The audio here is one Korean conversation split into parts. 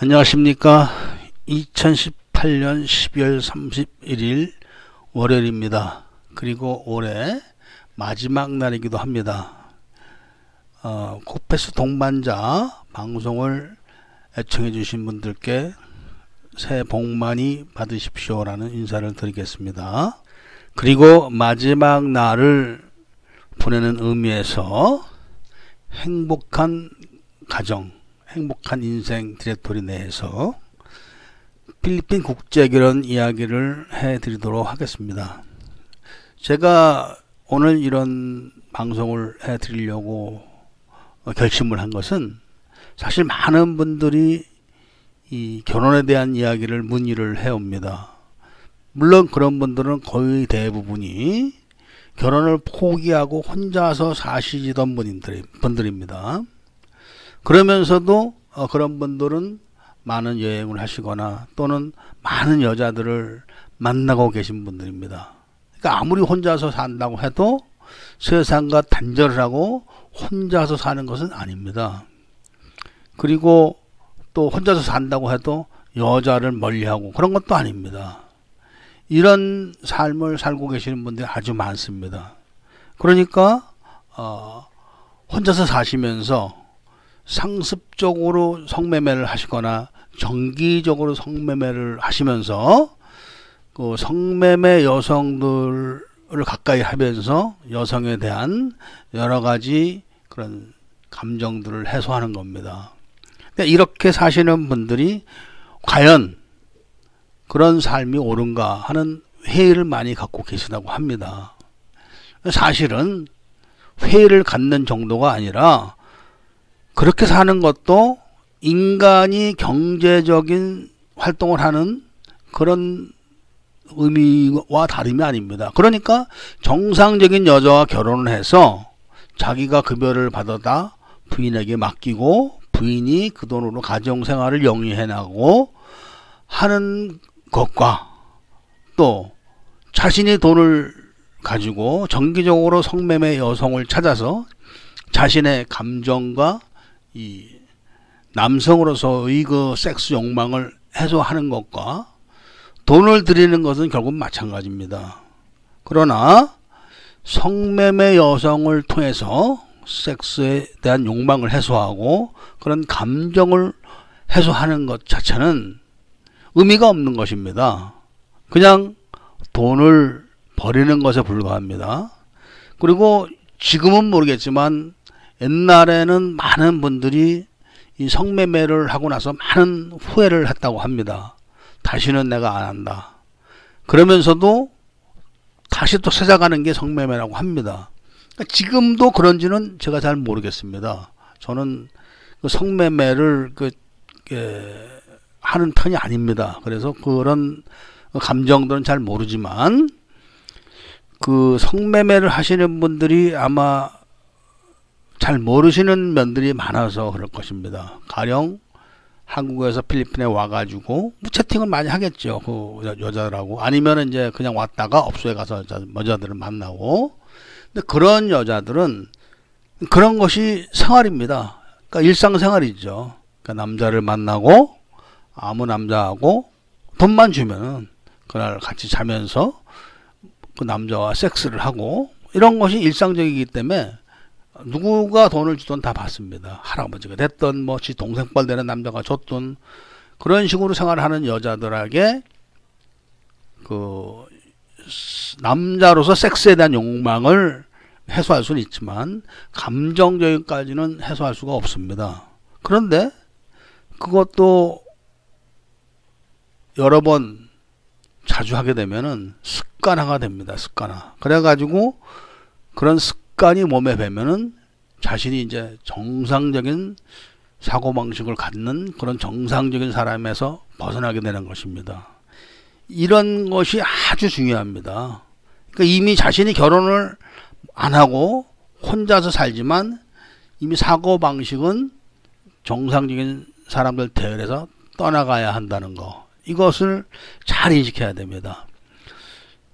안녕하십니까. 2018년 12월 31일 월요일입니다. 그리고 올해 마지막 날이기도 합니다. 코페스 동반자 방송을 애청해 주신 분들께 새해 복 많이 받으십시오 라는 인사를 드리겠습니다. 그리고 마지막 날을 보내는 의미에서 행복한 가정, 행복한 인생 디렉토리 내에서 필리핀 국제결혼 이야기를 해드리도록 하겠습니다. 제가 오늘 이런 방송을 해드리려고 결심을 한 것은 사실 많은 분들이 이 결혼에 대한 이야기를 문의를 해옵니다. 물론 그런 분들은 거의 대부분이 결혼을 포기하고 혼자서 사시던 분들입니다. 그러면서도 그런 분들은 많은 여행을 하시거나 또는 많은 여자들을 만나고 계신 분들입니다. 그러니까 아무리 혼자서 산다고 해도 세상과 단절을 하고 혼자서 사는 것은 아닙니다. 그리고 또 혼자서 산다고 해도 여자를 멀리하고 그런 것도 아닙니다. 이런 삶을 살고 계시는 분들이 아주 많습니다. 그러니까 혼자서 사시면서 상습적으로 성매매를 하시거나 정기적으로 성매매를 하시면서 그 성매매 여성들을 가까이 하면서 여성에 대한 여러 가지 그런 감정들을 해소하는 겁니다. 그러니까 이렇게 사시는 분들이 과연 그런 삶이 옳은가 하는 회의를 많이 갖고 계시다고 합니다. 사실은 회의를 갖는 정도가 아니라 그렇게 사는 것도 인간이 경제적인 활동을 하는 그런 의미와 다름이 아닙니다. 그러니까 정상적인 여자와 결혼을 해서 자기가 급여를 받아다 부인에게 맡기고 부인이 그 돈으로 가정생활을 영위해 나가고 하는 것과 또 자신이 돈을 가지고 정기적으로 성매매 여성을 찾아서 자신의 감정과 이 남성으로서의 그 섹스 욕망을 해소하는 것과 돈을 들이는 것은 결국 마찬가지입니다. 그러나 성매매 여성을 통해서 섹스에 대한 욕망을 해소하고 그런 감정을 해소하는 것 자체는 의미가 없는 것입니다. 그냥 돈을 버리는 것에 불과합니다. 그리고 지금은 모르겠지만 옛날에는 많은 분들이 이 성매매를 하고 나서 많은 후회를 했다고 합니다. 다시는 내가 안 한다. 그러면서도 다시 또 찾아가는 게 성매매라고 합니다. 그러니까 지금도 그런지는 제가 잘 모르겠습니다. 저는 그 성매매를 하는 편이 아닙니다. 그래서 그런 감정들은 잘 모르지만 그 성매매를 하시는 분들이 아마 잘 모르시는 면들이 많아서 그럴 것입니다. 가령 한국에서 필리핀에 와가지고 채팅을 많이 하겠죠. 그 여자들하고. 아니면 이제 그냥 왔다가 업소에 가서 여자들을 만나고. 근데 그런 여자들은 그런 것이 생활입니다. 그러니까 일상생활이죠. 그러니까 남자를 만나고 아무 남자하고 돈만 주면은 그날 같이 자면서 그 남자와 섹스를 하고 이런 것이 일상적이기 때문에 누구가 돈을 주든 다 받습니다. 할아버지가 됐든 뭐 지 동생뻘 되는 남자가 줬든 그런 식으로 생활하는 여자들에게 그 남자로서 섹스에 대한 욕망을 해소할 수는 있지만 감정적인까지는 해소할 수가 없습니다. 그런데 그것도 여러 번 자주 하게 되면은 습관화가 됩니다. 습관화. 그래가지고 그런 습관이 몸에 배면은 자신이 이제 정상적인 사고방식을 갖는 그런 정상적인 사람에서 벗어나게 되는 것입니다. 이런 것이 아주 중요합니다. 그러니까 이미 자신이 결혼을 안 하고 혼자서 살지만 이미 사고방식은 정상적인 사람들 대열에서 떠나가야 한다는 거. 이것을 잘 인식해야 됩니다.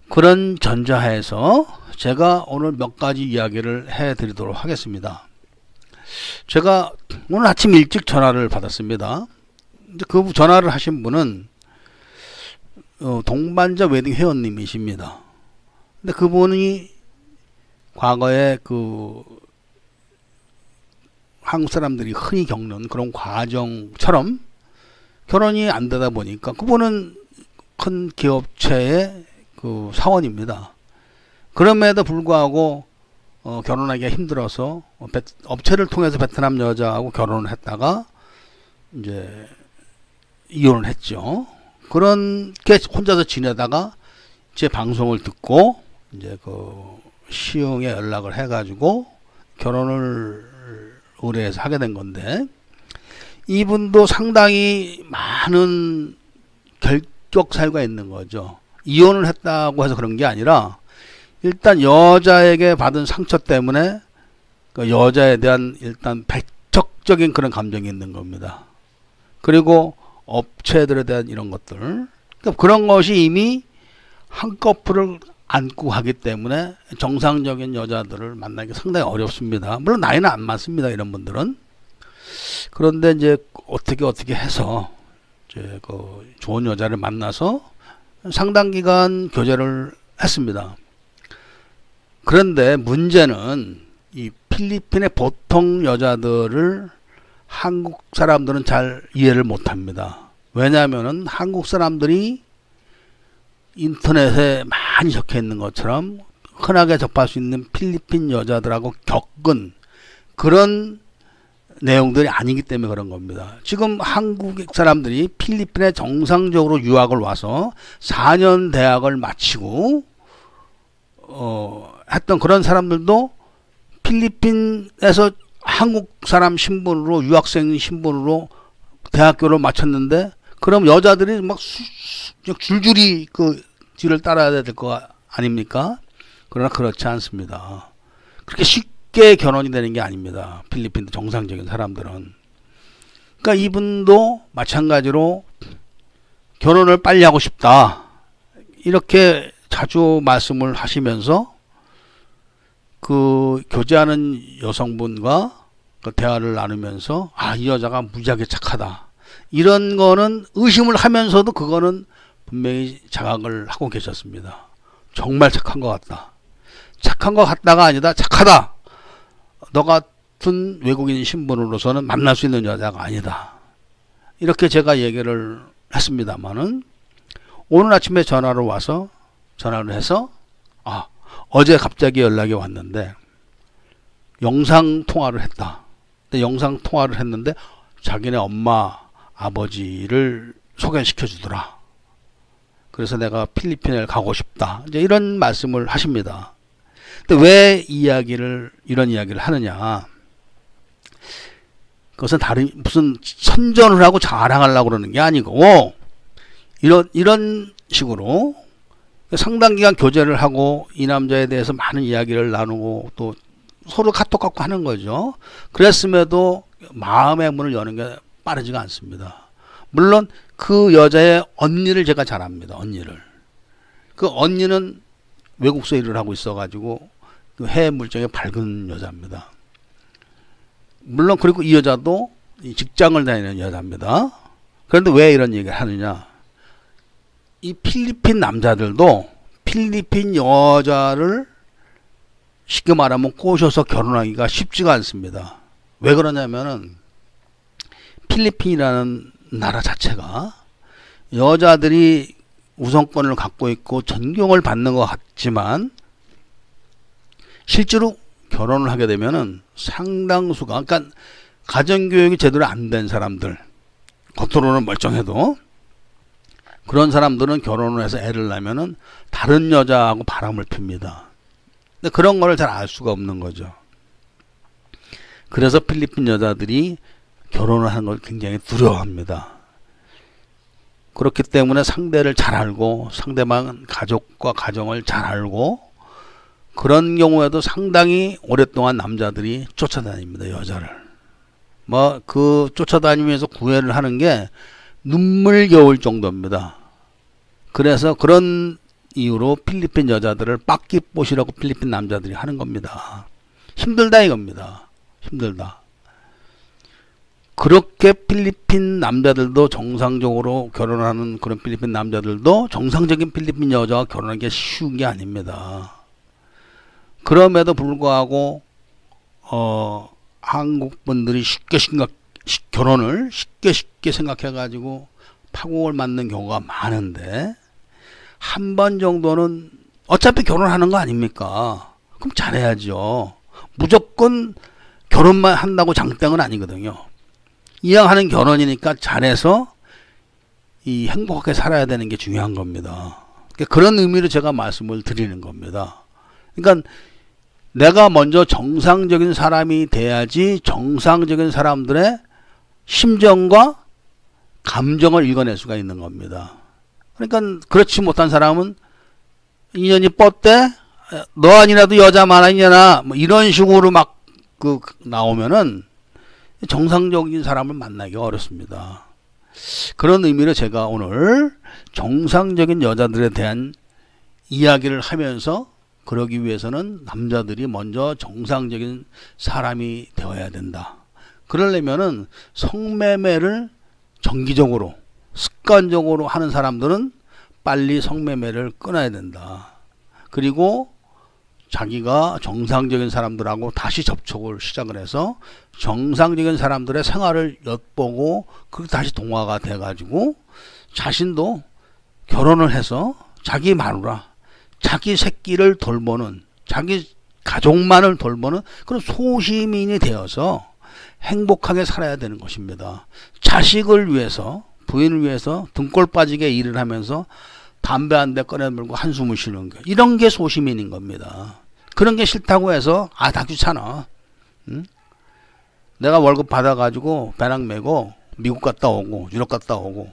그런 전자하에서 제가 오늘 몇 가지 이야기를 해드리도록 하겠습니다. 제가 오늘 아침 일찍 전화를 받았습니다. 이제 그 전화를 하신 분은 동반자 웨딩 회원님이십니다. 근데 그분이 과거에 그 한국 사람들이 흔히 겪는 그런 과정처럼 결혼이 안 되다 보니까 그분은 큰 기업체의 그 사원입니다. 그럼에도 불구하고 결혼하기가 힘들어서 업체를 통해서 베트남 여자하고 결혼을 했다가 이제 이혼을 했죠. 그렇게 혼자서 지내다가 제 방송을 듣고 이제 그 시흥에 연락을 해가지고 결혼을 의뢰해서 하게 된 건데, 이분도 상당히 많은 결격사유가 있는 거죠. 이혼을 했다고 해서 그런 게 아니라 일단 여자에게 받은 상처 때문에 그 여자에 대한 일단 배척적인 그런 감정이 있는 겁니다. 그리고 업체들에 대한 이런 것들, 그러니까 그런 것이 이미 한꺼풀을 안고 하기 때문에 정상적인 여자들을 만나기 상당히 어렵습니다. 물론 나이는 안 많습니다, 이런 분들은. 그런데 이제 어떻게 해서 이제 그 좋은 여자를 만나서 상당 기간 교제를 했습니다. 그런데 문제는 이 필리핀의 보통 여자들을 한국 사람들은 잘 이해를 못합니다. 왜냐하면은 한국 사람들이 인터넷에 많이 적혀 있는 것처럼 흔하게 접할 수 있는 필리핀 여자들하고 겪은 그런 내용들이 아니기 때문에 그런 겁니다. 지금 한국 사람들이 필리핀에 정상적으로 유학을 와서 4년 대학을 마치고 했던 그런 사람들도 필리핀에서 한국 사람 신분으로, 유학생 신분으로 대학교를 마쳤는데, 그럼 여자들이 막 줄줄이 그 뒤를 따라야 될 거 아닙니까? 그러나 그렇지 않습니다. 그렇게 쉽게 결혼이 되는 게 아닙니다. 필리핀 정상적인 사람들은. 그러니까 이분도 마찬가지로 결혼을 빨리 하고 싶다, 이렇게 자주 말씀을 하시면서 그 교제하는 여성분과 그 대화를 나누면서 이 여자가 무지하게 착하다, 이런 거는 의심을 하면서도 그거는 분명히 자각을 하고 계셨습니다. 정말 착한 것 같다. 착한 것 같다가 아니다, 착하다. 너 같은 외국인 신분으로서는 만날 수 있는 여자가 아니다. 이렇게 제가 얘기를 했습니다만은 오늘 아침에 전화를 해서 어제 갑자기 연락이 왔는데 영상 통화를 했다. 근데 영상 통화를 했는데 자기네 엄마 아버지를 소개시켜 주더라. 그래서 내가 필리핀을 가고 싶다, 이제 이런 말씀을 하십니다. 근데 왜 이런 이야기를 하느냐? 그것은 무슨 선전을 하고 자랑하려고 그러는 게 아니고, 이런 식으로 상당 기간 교제를 하고 이 남자에 대해서 많은 이야기를 나누고 또 서로 카톡 갖고 하는 거죠. 그랬음에도 마음의 문을 여는 게 빠르지가 않습니다. 물론 그 여자의 언니를 제가 잘 압니다. 언니를. 그 언니는 외국서 일을 하고 있어가지고 그 해외 물정에 밝은 여자입니다. 물론 그리고 이 여자도 직장을 다니는 여자입니다. 그런데 왜 이런 얘기를 하느냐? 이 필리핀 남자들도 필리핀 여자를 쉽게 말하면 꼬셔서 결혼하기가 쉽지가 않습니다. 왜 그러냐면은 필리핀이라는 나라 자체가 여자들이 우선권을 갖고 있고 존경을 받는 것 같지만 실제로 결혼을 하게 되면은 상당수가, 그러니까 가정교육이 제대로 안 된 사람들, 겉으로는 멀쩡해도 그런 사람들은 결혼을 해서 애를 낳으면은 다른 여자하고 바람을 핍니다. 근데 그런 거를 잘 알 수가 없는 거죠. 그래서 필리핀 여자들이 결혼을 하는 걸 굉장히 두려워합니다. 그렇기 때문에 상대를 잘 알고 상대방 가족과 가정을 잘 알고 그런 경우에도 상당히 오랫동안 남자들이 쫓아다닙니다. 여자를. 그 쫓아다니면서 구애를 하는 게 눈물겨울 정도입니다. 그래서 그런 이유로 필리핀 여자들을 빡기뽀시라고 필리핀 남자들이 하는 겁니다. 힘들다 이겁니다. 힘들다. 그렇게 필리핀 남자들도 정상적으로 결혼하는 그런 필리핀 남자들도 정상적인 필리핀 여자와 결혼하기가 쉬운 게 아닙니다. 그럼에도 불구하고 한국 분들이 결혼을 쉽게 생각해가지고 파국을 맞는 경우가 많은데, 한 번 정도는 어차피 결혼하는 거 아닙니까? 그럼 잘해야죠. 무조건 결혼만 한다고 장땡은 아니거든요. 이왕 하는 결혼이니까 잘해서 이 행복하게 살아야 되는 게 중요한 겁니다. 그런 의미로 제가 말씀을 드리는 겁니다. 그러니까 내가 먼저 정상적인 사람이 돼야지 정상적인 사람들의 심정과 감정을 읽어낼 수가 있는 겁니다. 그러니까 그렇지 못한 사람은 인연이 뻗대, 너 아니라도 여자 많아있냐나 뭐 이런 식으로 막 나오면은 정상적인 사람을 만나기가 어렵습니다. 그런 의미로 제가 오늘 정상적인 여자들에 대한 이야기를 하면서, 그러기 위해서는 남자들이 먼저 정상적인 사람이 되어야 된다. 그러려면은 성매매를 정기적으로 습관적으로 하는 사람들은 빨리 성매매를 끊어야 된다. 그리고 자기가 정상적인 사람들하고 다시 접촉을 시작을 해서 정상적인 사람들의 생활을 엿보고 그렇게 다시 동화가 돼가지고 자신도 결혼을 해서 자기 마누라, 자기 새끼를 돌보는, 자기 가족만을 돌보는 그런 소시민이 되어서 행복하게 살아야 되는 것입니다. 자식을 위해서, 부인을 위해서 등골 빠지게 일을 하면서 담배 한 대 꺼내물고 한숨을 쉬는 거, 이런 게 소시민인 겁니다. 그런 게 싫다고 해서 다 귀찮아. 응? 내가 월급 받아가지고 배낭 메고 미국 갔다 오고 유럽 갔다 오고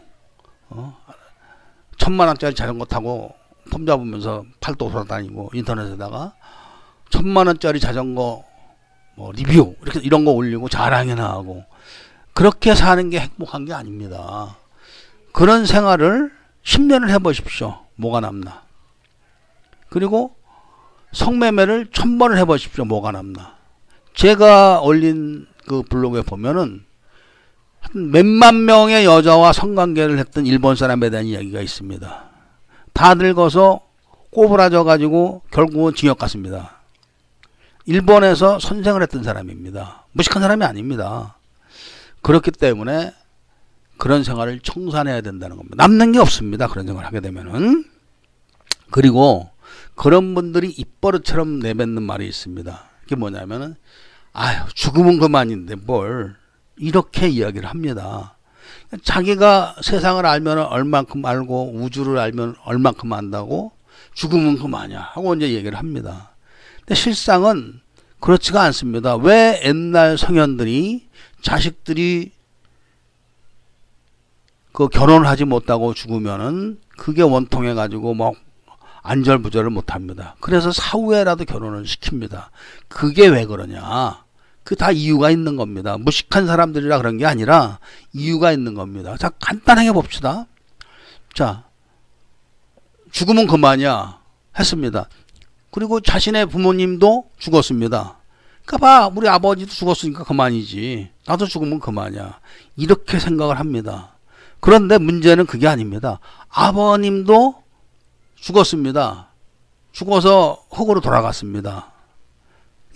1,000만원짜리 자전거 타고 폼 잡으면서 팔도 돌아다니고 인터넷에다가 1,000만원짜리 자전거 뭐 리뷰 이런 거 올리고 자랑이나 하고, 그렇게 사는 게 행복한 게 아닙니다. 그런 생활을 10년을 해보십시오. 뭐가 남나. 그리고 성매매를 1000번을 해보십시오. 뭐가 남나. 제가 올린 그 블로그에 보면은 한 몇만 명의 여자와 성관계를 했던 일본 사람에 대한 이야기가 있습니다. 다 늙어서 꼬부라져 가지고 결국은 징역 갔습니다. 일본에서 선생을 했던 사람입니다. 무식한 사람이 아닙니다. 그렇기 때문에 그런 생활을 청산해야 된다는 겁니다. 남는 게 없습니다. 그런 생활을 하게 되면은. 그리고 그런 분들이 입버릇처럼 내뱉는 말이 있습니다. 그게 뭐냐면은, 아유, 죽으면 그만인데 뭘, 이렇게 이야기를 합니다. 자기가 세상을 알면 얼만큼 알고 우주를 알면 얼만큼 안다고 죽으면 그만이야 하고 이제 얘기를 합니다. 근데 실상은 그렇지가 않습니다. 왜 옛날 성현들이 자식들이 그 결혼을 하지 못하고 죽으면은 그게 원통해 가지고 뭐 안절부절을 못합니다. 그래서 사후에라도 결혼을 시킵니다. 그게 왜 그러냐? 그 다 이유가 있는 겁니다. 무식한 사람들이라 그런 게 아니라 이유가 있는 겁니다. 자, 간단하게 봅시다. 자, 죽으면 그만이야 했습니다. 그리고 자신의 부모님도 죽었습니다. 그러니까 봐, 우리 아버지도 죽었으니까 그만이지, 나도 죽으면 그만이야, 이렇게 생각을 합니다. 그런데 문제는 그게 아닙니다. 아버님도 죽었습니다. 죽어서 흙으로 돌아갔습니다.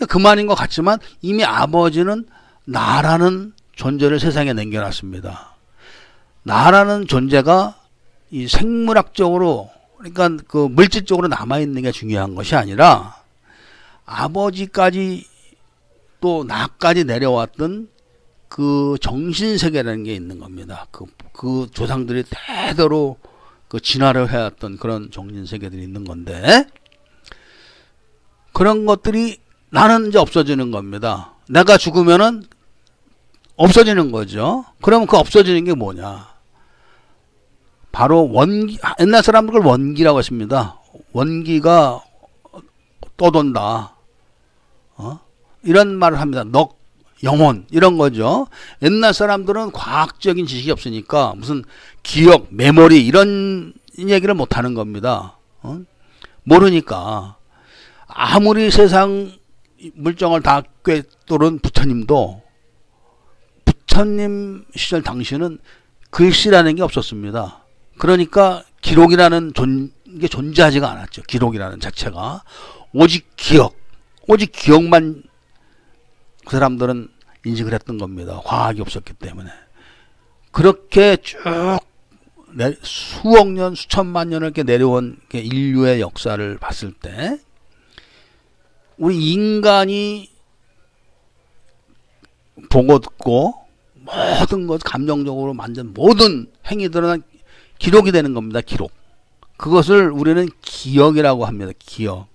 그만인 것 같지만 이미 아버지는 나라는 존재를 세상에 남겨놨습니다. 나라는 존재가 이 생물학적으로, 그러니까 그 물질적으로 남아있는 게 중요한 것이 아니라 아버지까지 또 나까지 내려왔던 그 정신세계라는 게 있는 겁니다. 그 조상들이 대대로 그 진화를 해왔던 그런 정신세계들이 있는 건데, 그런 것들이 나는 이제 없어지는 겁니다. 내가 죽으면은 없어지는 거죠. 그러면 그 없어지는 게 뭐냐? 바로 원기, 옛날 사람들 원기라고 했습니다. 원기가 떠돈다. 이런 말을 합니다. 넋, 영혼, 이런 거죠. 옛날 사람들은 과학적인 지식이 없으니까 무슨 기억, 메모리 이런 얘기를 못 하는 겁니다. 모르니까. 아무리 세상 물정을 다 꿰뚫은 부처님도 부처님 시절 당시에는 글씨라는 게 없었습니다. 그러니까 기록이라는 게 존재하지가 않았죠. 기록이라는 자체가 오직 기억만 그 사람들은 인식을 했던 겁니다. 과학이 없었기 때문에. 그렇게 쭉 수억 년, 수천만 년을 이렇게 내려온 인류의 역사를 봤을 때 우리 인간이 보고 듣고 모든 것 감정적으로 만든 모든 행위들은 기록이 되는 겁니다. 기록. 그것을 우리는 기억이라고 합니다. 기억.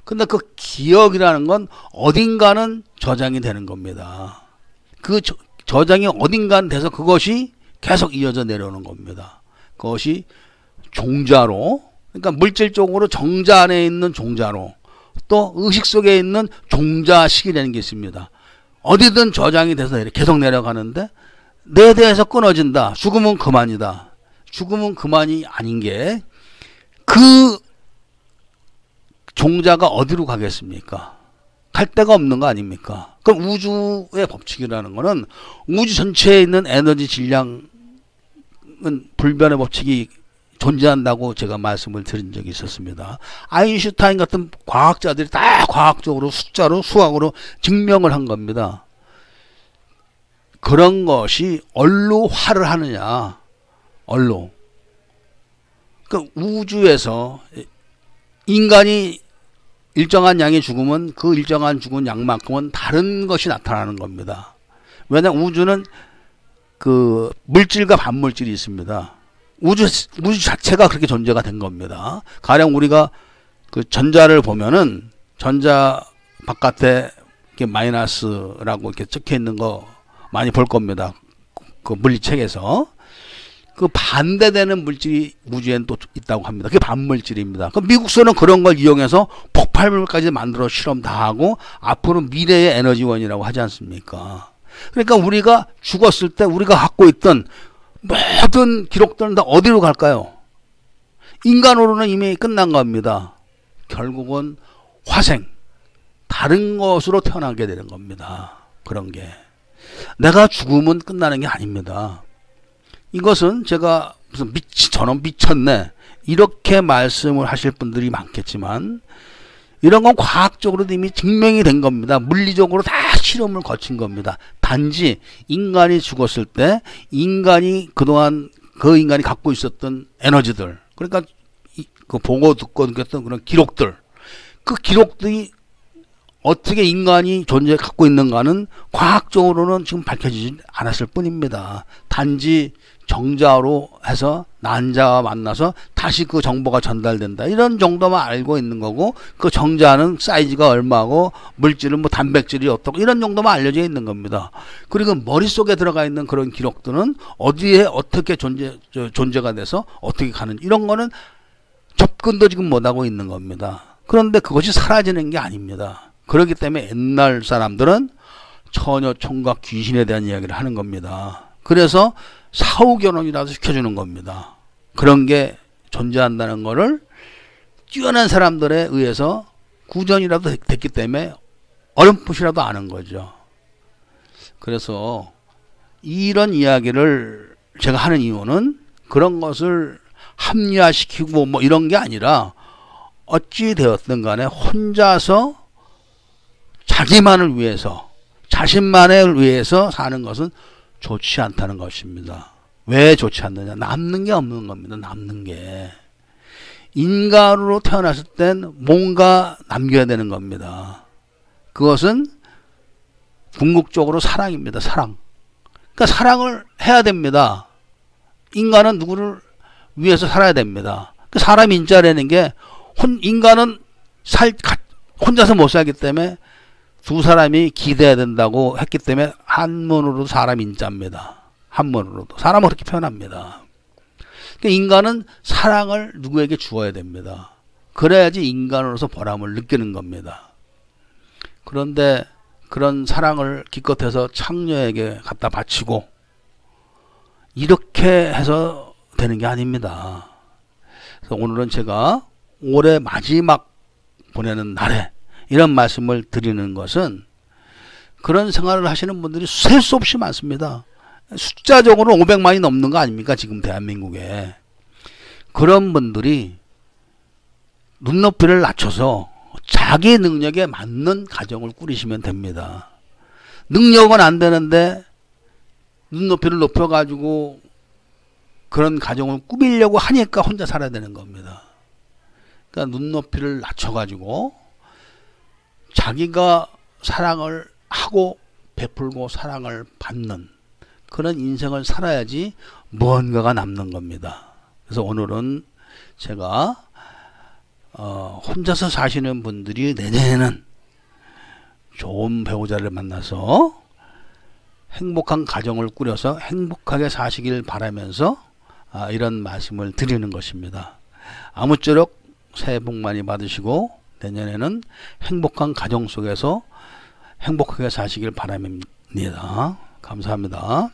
근데 그 기억이라는 건 어딘가는 저장이 되는 겁니다. 그 저장이 어딘가는 돼서 그것이 계속 이어져 내려오는 겁니다. 그것이 종자로, 그러니까 물질적으로 정자 안에 있는 종자로, 또 의식 속에 있는 종자식이라는 게 있습니다. 어디든 저장이 돼서 계속 내려가는데 내 대해서 끊어진다. 죽으면 그만이다. 죽으면 그만이 아닌 게 그 종자가 어디로 가겠습니까? 갈 데가 없는 거 아닙니까? 그럼 우주의 법칙이라는 거는 우주 전체에 있는 에너지 질량은 불변의 법칙이 존재한다고 제가 말씀을 드린 적이 있었습니다. 아인슈타인 같은 과학자들이 다 과학적으로 숫자로 수학으로 증명을 한 겁니다. 그런 것이 얼로 화를 하느냐. 얼로. 그 우주에서 인간이 일정한 양이 죽으면 그 일정한 죽은 양만큼은 다른 것이 나타나는 겁니다. 왜냐하면 우주는 그 물질과 반물질이 있습니다. 우주 자체가 그렇게 존재가 된 겁니다. 가령 우리가 그 전자를 보면은 전자 바깥에 이렇게 마이너스라고 이렇게 적혀 있는 거 많이 볼 겁니다. 그 물리책에서. 그 반대되는 물질이 우주에는 또 있다고 합니다. 그게 반물질입니다. 그 미국서는 그런 걸 이용해서 폭발물까지 만들어 실험 다 하고 앞으로 미래의 에너지원이라고 하지 않습니까? 그러니까 우리가 죽었을 때 우리가 갖고 있던 모든 기록들은 다 어디로 갈까요? 인간으로는 이미 끝난 겁니다. 결국은 화생, 다른 것으로 태어나게 되는 겁니다. 그런 게. 내가 죽으면 끝나는 게 아닙니다. 이것은 제가 무슨 저놈 미쳤네 이렇게 말씀을 하실 분들이 많겠지만 이런 건 과학적으로도 이미 증명이 된 겁니다. 물리적으로 다 실험을 거친 겁니다. 단지 인간이 죽었을 때 인간이 그동안 그 인간이 갖고 있었던 에너지들, 그러니까 그 보고 듣고 느꼈던 그런 기록들, 그 기록들이 어떻게 인간이 존재 갖고 있는가는 과학적으로는 지금 밝혀지지 않았을 뿐입니다. 단지 정자로 해서 난자와 만나서 다시 그 정보가 전달된다. 이런 정도만 알고 있는 거고, 그 정자는 사이즈가 얼마고, 물질은 뭐 단백질이 어떻고, 이런 정도만 알려져 있는 겁니다. 그리고 머릿속에 들어가 있는 그런 기록들은 어디에 어떻게 존재가 돼서 어떻게 가는, 이런 거는 접근도 지금 못하고 있는 겁니다. 그런데 그것이 사라지는 게 아닙니다. 그렇기 때문에 옛날 사람들은 처녀, 총각, 귀신에 대한 이야기를 하는 겁니다. 그래서 사후결혼이라도 시켜주는 겁니다. 그런 게 존재한다는 거를 뛰어난 사람들에 의해서 구전이라도 됐기 때문에 어렴풋이라도 아는 거죠. 그래서 이런 이야기를 제가 하는 이유는 그런 것을 합리화시키고 뭐 이런 게 아니라 어찌 되었든 간에 혼자서 자기만을 위해서, 자신만을 위해서 사는 것은 좋지 않다는 것입니다. 왜 좋지 않느냐? 남는 게 없는 겁니다. 남는 게. 인간으로 태어났을 땐 뭔가 남겨야 되는 겁니다. 그것은 궁극적으로 사랑입니다. 사랑. 그러니까 사랑을 해야 됩니다. 인간은 누구를 위해서 살아야 됩니다. 그 사람 인자라는 게 인간은 혼자서 못 살기 때문에 두 사람이 기대야 된다고 했기 때문에 한문으로도 사람 인자입니다. 한문으로도. 사람은 그렇게 표현합니다. 그러니까 인간은 사랑을 누구에게 주어야 됩니다. 그래야지 인간으로서 보람을 느끼는 겁니다. 그런데 그런 사랑을 기껏해서 창녀에게 갖다 바치고 이렇게 해서 되는 게 아닙니다. 그래서 오늘은 제가 올해 마지막 보내는 날에 이런 말씀을 드리는 것은 그런 생활을 하시는 분들이 셀 수 없이 많습니다. 숫자적으로 500만이 넘는 거 아닙니까? 지금 대한민국에. 그런 분들이 눈높이를 낮춰서 자기 능력에 맞는 가정을 꾸리시면 됩니다. 능력은 안 되는데 눈높이를 높여가지고 그런 가정을 꾸미려고 하니까 혼자 살아야 되는 겁니다. 그러니까 눈높이를 낮춰가지고 자기가 사랑을 하고 베풀고 사랑을 받는 그런 인생을 살아야지 무언가가 남는 겁니다. 그래서 오늘은 제가 혼자서 사시는 분들이 내년에는 좋은 배우자를 만나서 행복한 가정을 꾸려서 행복하게 사시길 바라면서 이런 말씀을 드리는 것입니다. 아무쪼록 새해 복 많이 받으시고 내년에는 행복한 가정 속에서 행복하게 사시길 바랍니다. 감사합니다.